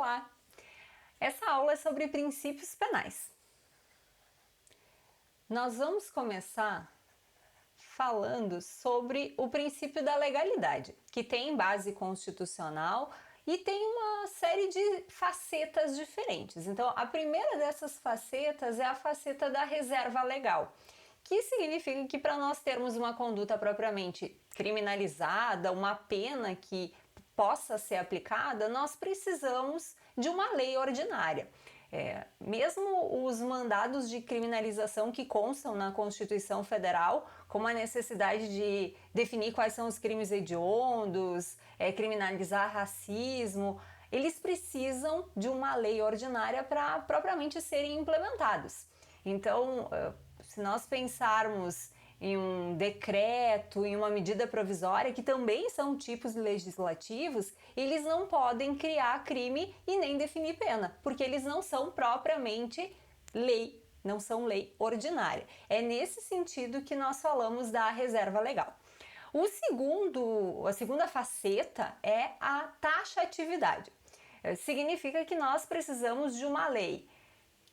Olá! Essa aula é sobre princípios penais. Nós vamos começar falando sobre o princípio da legalidade, que tem base constitucional e tem uma série de facetas diferentes. Então, a primeira dessas facetas é a faceta da reserva legal, que significa que para nós termos uma conduta propriamente criminalizada, uma pena que possa ser aplicada, nós precisamos de uma lei ordinária. Mesmo os mandados de criminalização que constam na Constituição Federal, como a necessidade de definir quais são os crimes hediondos, criminalizar racismo, eles precisam de uma lei ordinária para propriamente serem implementados. Então, se nós pensarmos em um decreto, em uma medida provisória, que também são tipos legislativos, eles não podem criar crime e nem definir pena, porque eles não são propriamente lei, não são lei ordinária. É nesse sentido que nós falamos da reserva legal. A segunda faceta é a taxatividade. Significa que nós precisamos de uma lei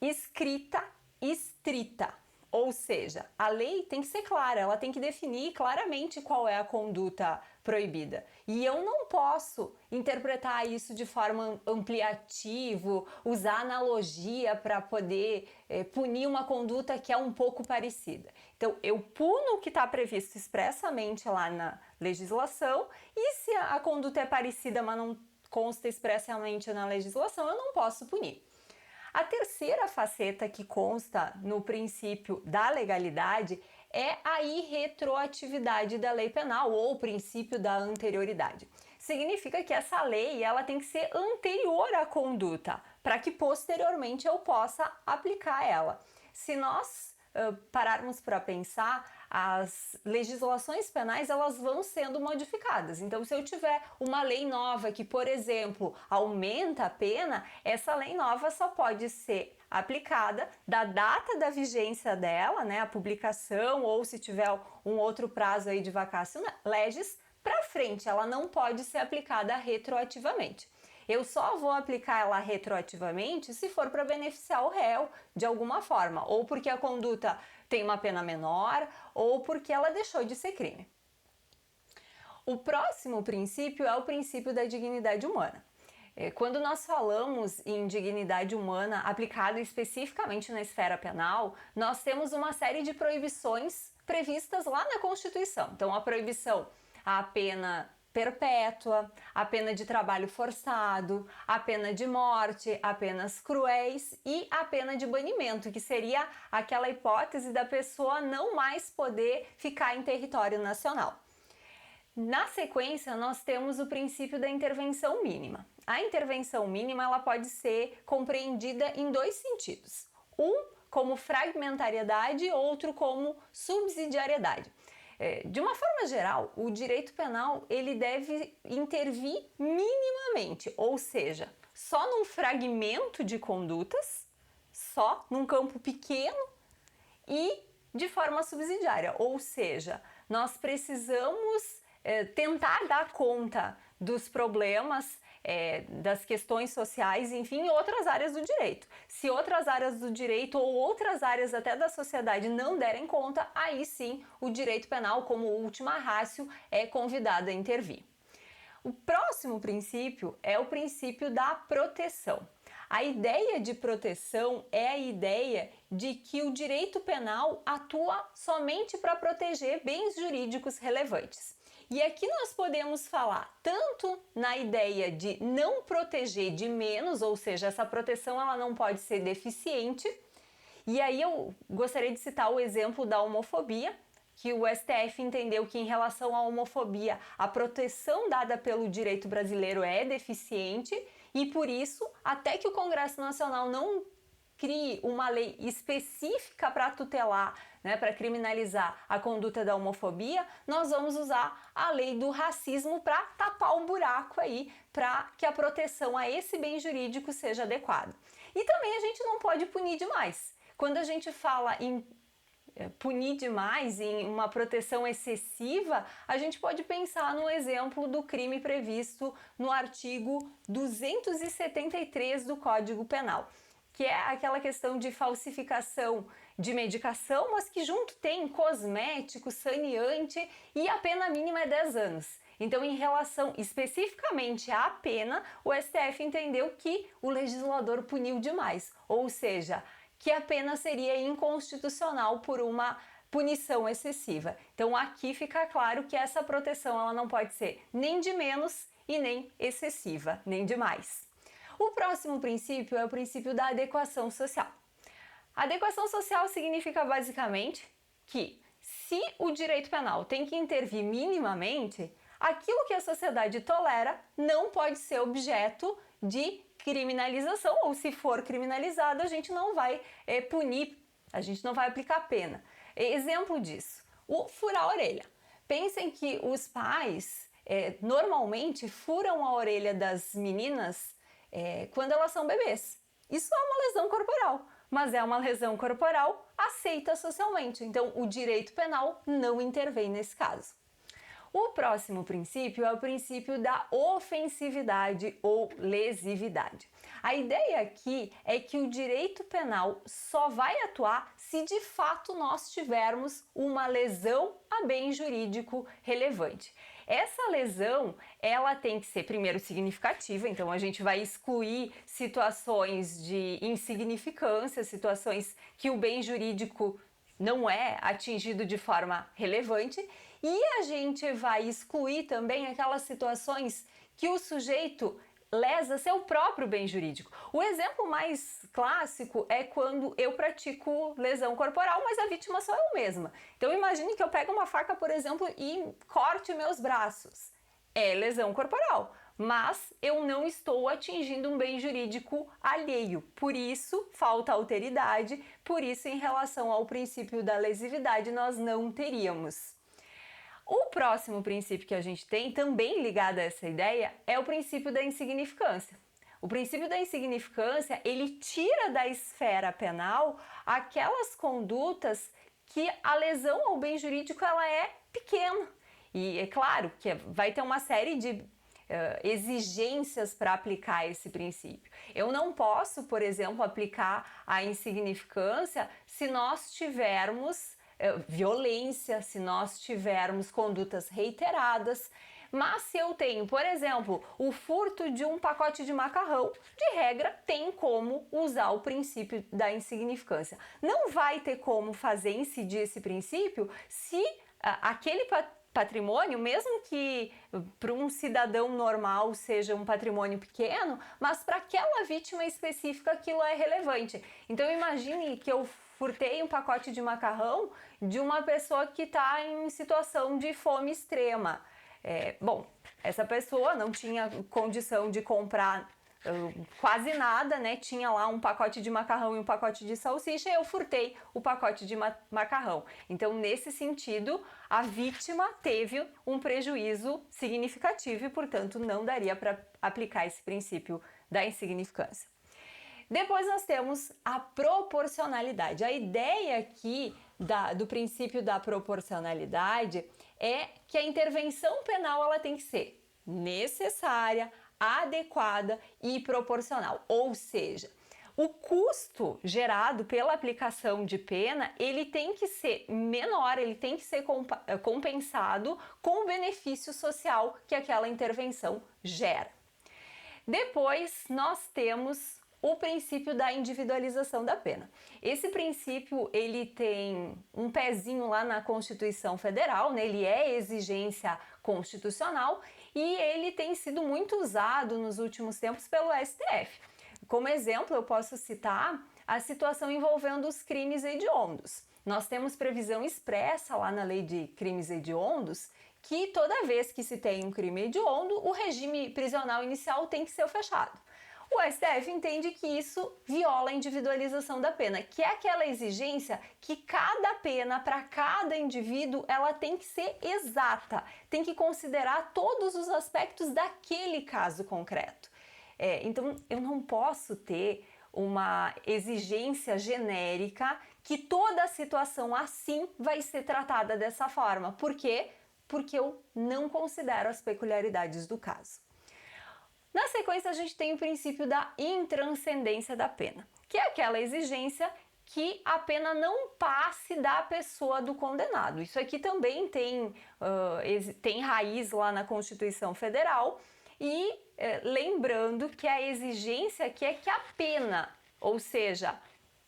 escrita, estrita. Ou seja, a lei tem que ser clara, ela tem que definir claramente qual é a conduta proibida. E eu não posso interpretar isso de forma ampliativa, usar analogia para poder punir uma conduta que é um pouco parecida. Então, eu puno o que está previsto expressamente lá na legislação, e se a conduta é parecida, mas não consta expressamente na legislação, eu não posso punir. A terceira faceta que consta no princípio da legalidade é a irretroatividade da lei penal, ou o princípio da anterioridade. Significa que essa lei ela tem que ser anterior à conduta, para que posteriormente eu possa aplicar ela. Se nós pararmos para pensar, as legislações penais elas vão sendo modificadas. Então, se eu tiver uma lei nova que, por exemplo, aumenta a pena, essa lei nova só pode ser aplicada da data da vigência dela, né, a publicação, ou se tiver um outro prazo aí de vacatio legis, para frente. Ela não pode ser aplicada retroativamente. Eu só vou aplicar ela retroativamente se for para beneficiar o réu de alguma forma, ou porque a conduta tem uma pena menor, ou porque ela deixou de ser crime. O próximo princípio é o princípio da dignidade humana. Quando nós falamos em dignidade humana aplicada especificamente na esfera penal, nós temos uma série de proibições previstas lá na Constituição. Então, a proibição à pena perpétua, a pena de trabalho forçado, a pena de morte, a penas cruéis e a pena de banimento, que seria aquela hipótese da pessoa não mais poder ficar em território nacional. Na sequência, nós temos o princípio da intervenção mínima. A intervenção mínima ela pode ser compreendida em dois sentidos. Um como fragmentariedade, outro como subsidiariedade. De uma forma geral, o direito penal ele deve intervir minimamente, ou seja, só num fragmento de condutas, só num campo pequeno e de forma subsidiária, ou seja, nós precisamos tentar dar conta dos problemas, das questões sociais, enfim, em outras áreas do direito. Se outras áreas do direito ou outras áreas até da sociedade não derem conta, aí sim o direito penal, como última ratio, é convidado a intervir. O próximo princípio é o princípio da proteção. A ideia de proteção é a ideia de que o direito penal atua somente para proteger bens jurídicos relevantes. E aqui nós podemos falar tanto na ideia de não proteger de menos, ou seja, essa proteção ela não pode ser deficiente. E aí eu gostaria de citar o exemplo da homofobia, que o STF entendeu que em relação à homofobia a proteção dada pelo direito brasileiro é deficiente e por isso, até que o Congresso Nacional não crie uma lei específica para tutelar, né, para criminalizar a conduta da homofobia, nós vamos usar a lei do racismo para tapar o buraco aí, para que a proteção a esse bem jurídico seja adequada. E também a gente não pode punir demais. Quando a gente fala em punir demais, em uma proteção excessiva, a gente pode pensar no exemplo do crime previsto no artigo 273 do Código Penal, que é aquela questão de falsificação de medicação, mas que junto tem cosmético, saneante, e a pena mínima é 10 anos. Então, em relação especificamente à pena, o STF entendeu que o legislador puniu demais, ou seja, que a pena seria inconstitucional por uma punição excessiva. Então, aqui fica claro que essa proteção ela não pode ser nem de menos e nem excessiva, nem de mais. O próximo princípio é o princípio da adequação social. A adequação social significa basicamente que, se o direito penal tem que intervir minimamente, aquilo que a sociedade tolera não pode ser objeto de criminalização, ou se for criminalizado, a gente não vai punir, a gente não vai aplicar pena. Exemplo disso, o furar a orelha. Pensem que os pais normalmente furam a orelha das meninas quando elas são bebês. Isso é uma lesão corporal, mas é uma lesão corporal aceita socialmente, então o direito penal não intervém nesse caso. O próximo princípio é o princípio da ofensividade ou lesividade. A ideia aqui é que o direito penal só vai atuar se de fato nós tivermos uma lesão a bem jurídico relevante. Essa lesão, ela tem que ser primeiro significativa, então a gente vai excluir situações de insignificância, situações que o bem jurídico não é atingido de forma relevante, e a gente vai excluir também aquelas situações que o sujeito lesa seu próprio bem jurídico. O exemplo mais clássico é quando eu pratico lesão corporal, mas a vítima sou eu mesma. Então imagine que eu pego uma faca, por exemplo, e corte meus braços. É lesão corporal, mas eu não estou atingindo um bem jurídico alheio. Por isso, falta alteridade, por isso, em relação ao princípio da lesividade, nós não teríamos. O próximo princípio que a gente tem, também ligado a essa ideia, é o princípio da insignificância. O princípio da insignificância, ele tira da esfera penal aquelas condutas que a lesão ao bem jurídico ela é pequena. E é claro que vai ter uma série de exigências para aplicar esse princípio. Eu não posso, por exemplo, aplicar a insignificância se nós tivermos violência, se nós tivermos condutas reiteradas, mas se eu tenho, por exemplo, o furto de um pacote de macarrão, de regra tem como usar o princípio da insignificância. Não vai ter como fazer incidir esse princípio se aquele patrimônio, mesmo que para um cidadão normal seja um patrimônio pequeno, mas para aquela vítima específica aquilo é relevante. Então imagine que eu furtei um pacote de macarrão de uma pessoa que está em situação de fome extrema. Bom, essa pessoa não tinha condição de comprar quase nada, né? Tinha lá um pacote de macarrão e um pacote de salsicha e eu furtei o pacote de macarrão. Então, nesse sentido, a vítima teve um prejuízo significativo e, portanto, não daria para aplicar esse princípio da insignificância. Depois nós temos a proporcionalidade. A ideia aqui do princípio da proporcionalidade é que a intervenção penal ela tem que ser necessária, adequada e proporcional. Ou seja, o custo gerado pela aplicação de pena, ele tem que ser menor, ele tem que ser compensado com o benefício social que aquela intervenção gera. Depois nós temos o princípio da individualização da pena. Esse princípio, ele tem um pezinho lá na Constituição Federal, né? Ele é exigência constitucional e ele tem sido muito usado nos últimos tempos pelo STF. Como exemplo, eu posso citar a situação envolvendo os crimes hediondos. Nós temos previsão expressa lá na Lei de Crimes Hediondos que toda vez que se tem um crime hediondo, o regime prisional inicial tem que ser fechado. O STF entende que isso viola a individualização da pena, que é aquela exigência que cada pena para cada indivíduo ela tem que ser exata, tem que considerar todos os aspectos daquele caso concreto. Então, eu não posso ter uma exigência genérica que toda a situação assim vai ser tratada dessa forma. Por quê? Porque eu não considero as peculiaridades do caso. Na sequência, a gente tem o princípio da intranscendência da pena, que é aquela exigência que a pena não passe da pessoa do condenado. Isso aqui também tem raiz lá na Constituição Federal e lembrando que a exigência aqui é que a pena, ou seja,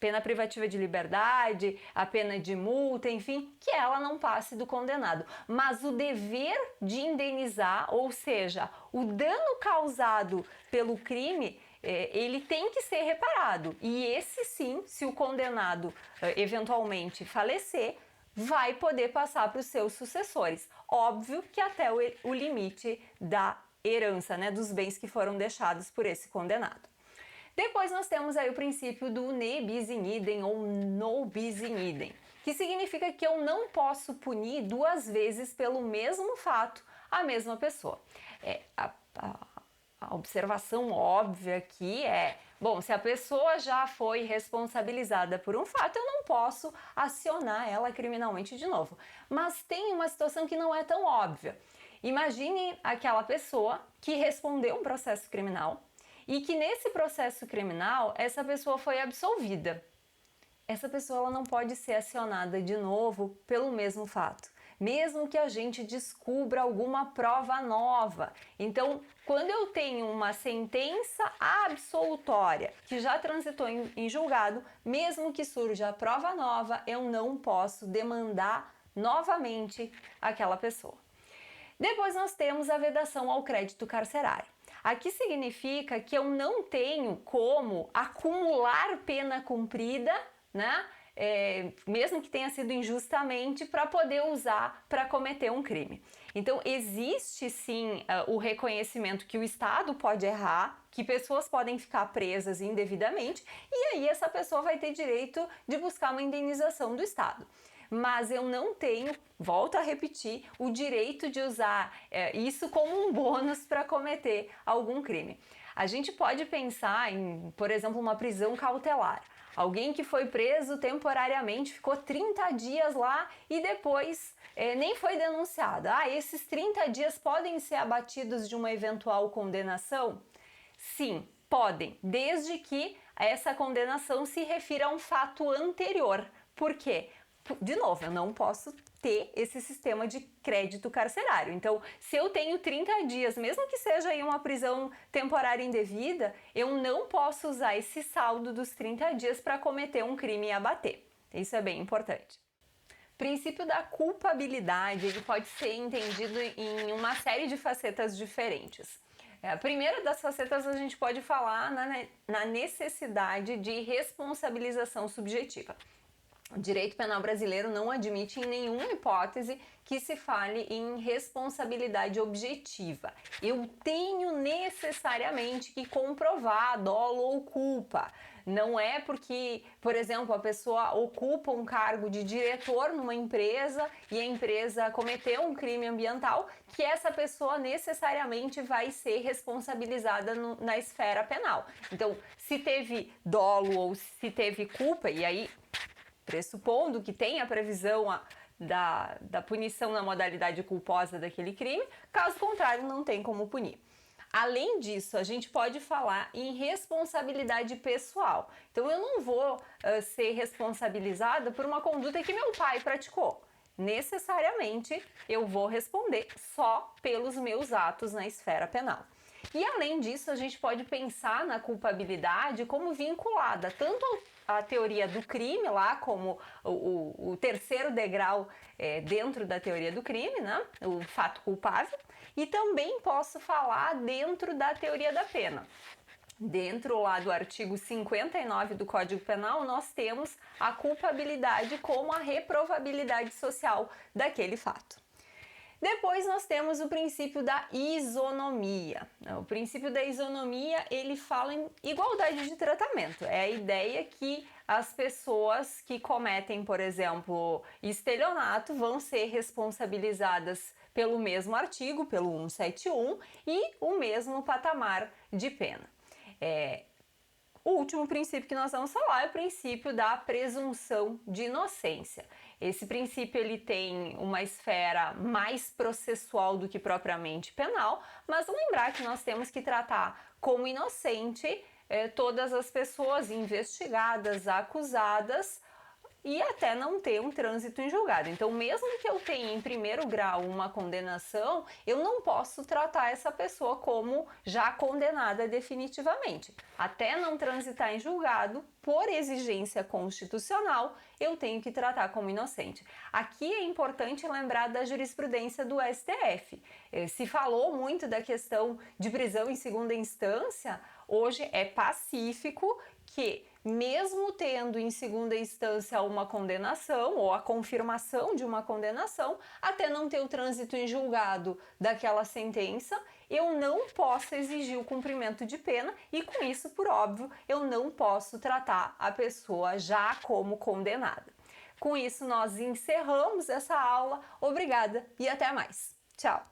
pena privativa de liberdade, a pena de multa, enfim, que ela não passe do condenado. Mas o dever de indenizar, ou seja, o dano causado pelo crime, ele tem que ser reparado. E esse sim, se o condenado eventualmente falecer, vai poder passar para os seus sucessores. Óbvio que até o limite da herança, né, dos bens que foram deixados por esse condenado. Depois nós temos aí o princípio do ne bis in idem ou no bis in idem, que significa que eu não posso punir duas vezes pelo mesmo fato a mesma pessoa. A observação óbvia aqui é, bom, se a pessoa já foi responsabilizada por um fato, eu não posso acionar ela criminalmente de novo. Mas tem uma situação que não é tão óbvia. Imagine aquela pessoa que respondeu um processo criminal e que nesse processo criminal essa pessoa foi absolvida. Essa pessoa ela não pode ser acionada de novo pelo mesmo fato, mesmo que a gente descubra alguma prova nova. Então, quando eu tenho uma sentença absolutória que já transitou em julgado, mesmo que surja a prova nova, eu não posso demandar novamente aquela pessoa. Depois nós temos a vedação ao crédito carcerário. Aqui significa que eu não tenho como acumular pena cumprida, né? Mesmo que tenha sido injustamente, para poder usar para cometer um crime. Então, existe sim o reconhecimento que o Estado pode errar, que pessoas podem ficar presas indevidamente, e aí essa pessoa vai ter direito de buscar uma indenização do Estado. Mas eu não tenho, volto a repetir, o direito de usar isso como um bônus para cometer algum crime. A gente pode pensar em, por exemplo, uma prisão cautelar. Alguém que foi preso temporariamente, ficou 30 dias lá e depois nem foi denunciado. Esses 30 dias podem ser abatidos de uma eventual condenação? Sim, podem, desde que essa condenação se refira a um fato anterior. Por quê? De novo, eu não posso ter esse sistema de crédito carcerário. Então, se eu tenho 30 dias, mesmo que seja em uma prisão temporária indevida, eu não posso usar esse saldo dos 30 dias para cometer um crime e abater. Isso é bem importante. O princípio da culpabilidade, ele pode ser entendido em uma série de facetas diferentes. A primeira das facetas a gente pode falar na necessidade de responsabilização subjetiva. O direito penal brasileiro não admite em nenhuma hipótese que se fale em responsabilidade objetiva. Eu tenho necessariamente que comprovar dolo ou culpa. Não é porque, por exemplo, a pessoa ocupa um cargo de diretor numa empresa e a empresa cometeu um crime ambiental que essa pessoa necessariamente vai ser responsabilizada na esfera penal. Então, se teve dolo ou se teve culpa, e aí pressupondo que tem a previsão da punição na modalidade culposa daquele crime, caso contrário, não tem como punir. Além disso, a gente pode falar em responsabilidade pessoal. Então, eu não vou ser responsabilizada por uma conduta que meu pai praticou. Necessariamente, eu vou responder só pelos meus atos na esfera penal. E além disso, a gente pode pensar na culpabilidade como vinculada tanto à teoria do crime, lá como o terceiro degrau dentro da teoria do crime, né? O fato culpável, e também posso falar dentro da teoria da pena. Dentro lá do artigo 59 do Código Penal, nós temos a culpabilidade como a reprovabilidade social daquele fato. Depois nós temos o princípio da isonomia. O princípio da isonomia, ele fala em igualdade de tratamento. É a ideia que as pessoas que cometem, por exemplo, estelionato, vão ser responsabilizadas pelo mesmo artigo, pelo 171, e o mesmo patamar de pena. O último princípio que nós vamos falar é o princípio da presunção de inocência. Esse princípio ele tem uma esfera mais processual do que propriamente penal, mas lembrar que nós temos que tratar como inocente todas as pessoas investigadas, acusadas, e até não ter um trânsito em julgado. Então, mesmo que eu tenha em primeiro grau uma condenação, eu não posso tratar essa pessoa como já condenada definitivamente. Até não transitar em julgado, por exigência constitucional, eu tenho que tratar como inocente. Aqui é importante lembrar da jurisprudência do STF. Se falou muito da questão de prisão em segunda instância, hoje é pacífico que, mesmo tendo em segunda instância uma condenação ou a confirmação de uma condenação, até não ter o trânsito em julgado daquela sentença, eu não posso exigir o cumprimento de pena e, com isso, por óbvio, eu não posso tratar a pessoa já como condenada. Com isso, nós encerramos essa aula. Obrigada e até mais. Tchau!